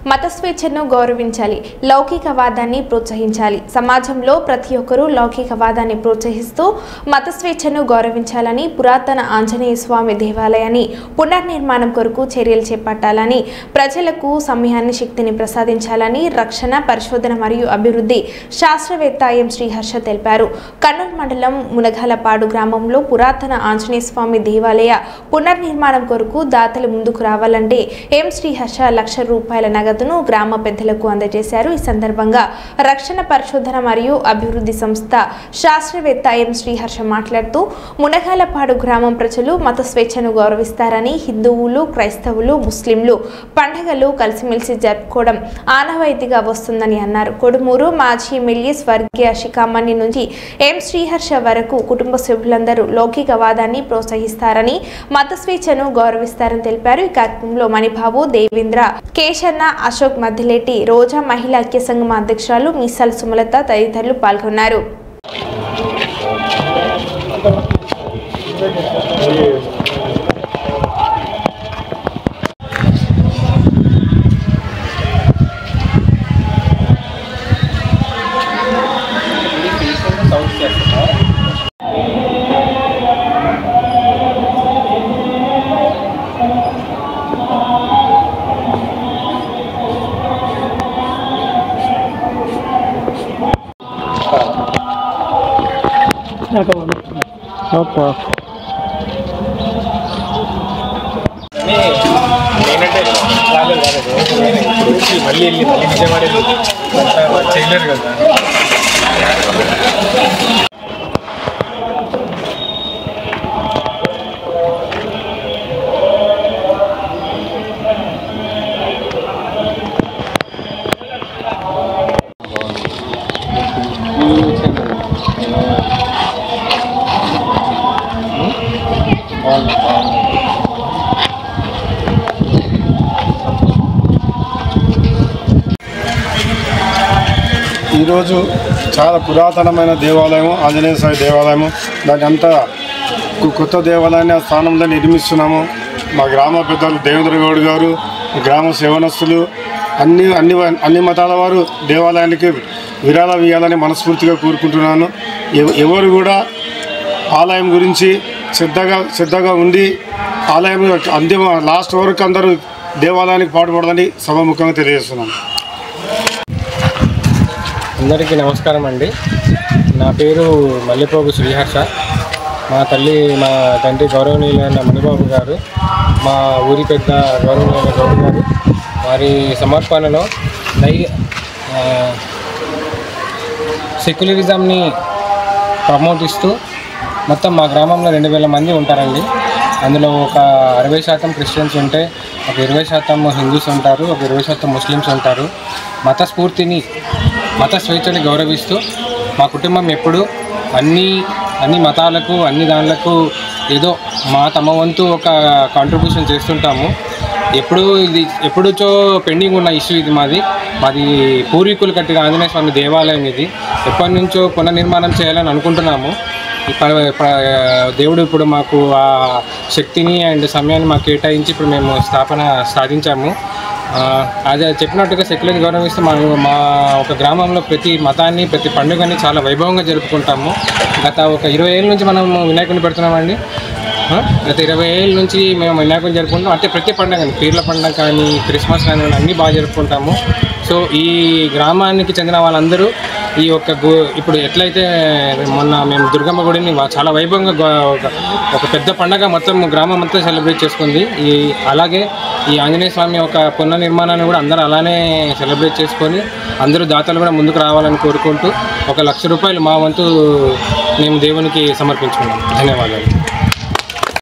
మత స్వేచ్ఛను గౌరవించాలి, లౌకికవాదాన్ని ప్రోత్సహించాలి. సమాజంలో ప్రతి ఒక్కరూ లౌకికవాదాన్ని ప్రోత్సహిస్తూ మత స్వేచ్ఛను గౌరవించాలని, పురాతన ఆంజనేయ స్వామి దేవాలయాన్ని పునర్నిర్మాణం కొరకు చర్యలు చేపట్టాలని, ప్రజలకు సమయాన్ని, శక్తిని ప్రసాదించాలని రక్షణ, పరిశోధన మరియు అభివృద్ధి శాస్త్రవేత్త ఎం శ్రీహర్ష తెలిపారు. కర్నూలు మండలం మునగాలపాడు గ్రామంలో పురాతన ఆంజనేయ స్వామి దేవాలయ పునర్నిర్మాణం కొరకు దాతలు ముందుకు రావాలంటే ఎం శ్రీహర్ష ₹1,00,000 నగదును గ్రామ పెద్దలకు అందజేశారు. ఈ సందర్భంగా రక్షణ, పరిశోధన మరియు అభివృద్ధి సంస్థ శాస్త్రవేత్త ఎం శ్రీహర్ష మాట్లాడుతూ మునగాలపాడు గ్రామం ప్రజలు మత స్వేచ్ఛను గౌరవిస్తారని, హిందువులు, క్రైస్తవులు, ముస్లింలు పండుగలు కలిసిమెలిసి జరుపుకోవడం ఆనవాయితీగా వస్తుందని అన్నారు. కొడుమూరు మాజీ ఎమ్మెల్యే స్వర్గీయ శిఖామణి నుంచి ఎం శ్రీహర్ష వరకు కుటుంబ సభ్యులందరూ లౌకికవాదాన్ని ప్రోత్సహిస్తారని, మత స్వేచ్ఛను గౌరవిస్తారని తెలిపారు. ఈ కార్యక్రమంలో మణిబాబు, దేవేంద్ర, కేశన్న, అశోక్ మద్దిలేటి, రోజా మహిళా ఐక్య సంఘం అధ్యక్షురాలు మీసాల సుమలత తదితరులు పాల్గొన్నారు. మళ్ళీ నిజవాడే చేయలేరు కదా. ఈరోజు చాలా పురాతనమైన దేవాలయము ఆంజనేయ స్వామి దేవాలయము. దాన్ని అంతా కొత్త దేవాలయాన్ని ఆ స్థానంలో నిర్మిస్తున్నాము. మా గ్రామ పెద్దలు దేవేంద్ర గౌడ్ గారు, గ్రామ సేవనస్తులు, అన్ని మతాల వారు దేవాలయానికి విరాళం ఇవ్వాలని మనస్ఫూర్తిగా కోరుకుంటున్నాను. ఎవరు కూడా ఆలయం గురించి శ్రద్ధగా ఉండి ఆలయం అంతిమ లాస్ట్ వరకు అందరూ దేవాలయానికి పాటుపడదని సభాముఖంగా తెలియజేస్తున్నాను. అందరికీ నమస్కారం అండి. నా పేరు మల్లెపోగు శ్రీహర్ష. మా తండ్రి గౌరవనీయులైన మణిబాబు గారు, మా ఊరి పెద్ద గౌరవనీయులైన గౌడ్ గారు వారి సమర్పణలో సెక్యులరిజంని ప్రమోట్ ఇస్తూ మొత్తం మా గ్రామంలో 2,000 మంది ఉంటారండి. అందులో ఒక 60% క్రిస్టియన్స్ ఉంటే, ఒక 20% హిందూస్ ఉంటారు, ఒక 20% ముస్లిమ్స్ ఉంటారు. మత స్వేచ్ఛని గౌరవిస్తూ మా కుటుంబం ఎప్పుడు అన్ని మతాలకు, అన్ని దానిలకు ఏదో తమ వంతు ఒక కాంట్రిబ్యూషన్ చేస్తుంటాము. ఎప్పుడుచో పెండింగ్ ఉన్న ఇష్యూ ఇది. మాది పూర్వీకులు కట్టిన ఆంజనేయ స్వామి దేవాలయం. ఇది ఎప్పటి నుంచో పునర్నిర్మాణం చేయాలని అనుకుంటున్నాము. దేవుడు ఇప్పుడు మాకు ఆ శక్తిని అండ్ సమయాన్ని మాకు కేటాయించి ఇప్పుడు మేము స్థాపన సాధించాము. అదే చెప్పినట్టుగా సెక్యులర్ని గౌరవిస్తూ మా ఒక గ్రామంలో ప్రతి మతాన్ని, ప్రతి పండుగని చాలా వైభవంగా జరుపుకుంటాము. గత ఒక 20 ఏళ్ళ నుంచి మనం వినాయకుడిని పెడుతున్నామండి. గత 20 ఏళ్ళ నుంచి మేము వినాయకుడిని జరుపుకుంటాం. అంటే ప్రతి పండుగని, పీర్ల పండుగ కానీ, క్రిస్మస్ కానీ అన్నీ బాగా జరుపుకుంటాము. సో ఈ గ్రామానికి చెందిన వాళ్ళందరూ ఈ ఇప్పుడు ఎట్లయితే మొన్న మేము దుర్గమ్మ గుడిని చాలా వైభవంగా ఒక పెద్ద పండగ మొత్తం గ్రామం అంతా సెలబ్రేట్ చేసుకుంది. అలాగే ఈ ఆంజనేయ స్వామి ఒక పునర్నిర్మాణాన్ని కూడా అందరూ అలానే సెలబ్రేట్ చేసుకొని అందరూ దాతలు కూడా ముందుకు రావాలని కోరుకుంటూ ₹1,00,000 మా వంతు మేము దేవునికి సమర్పించుకున్నాం. ధన్యవాదాలు.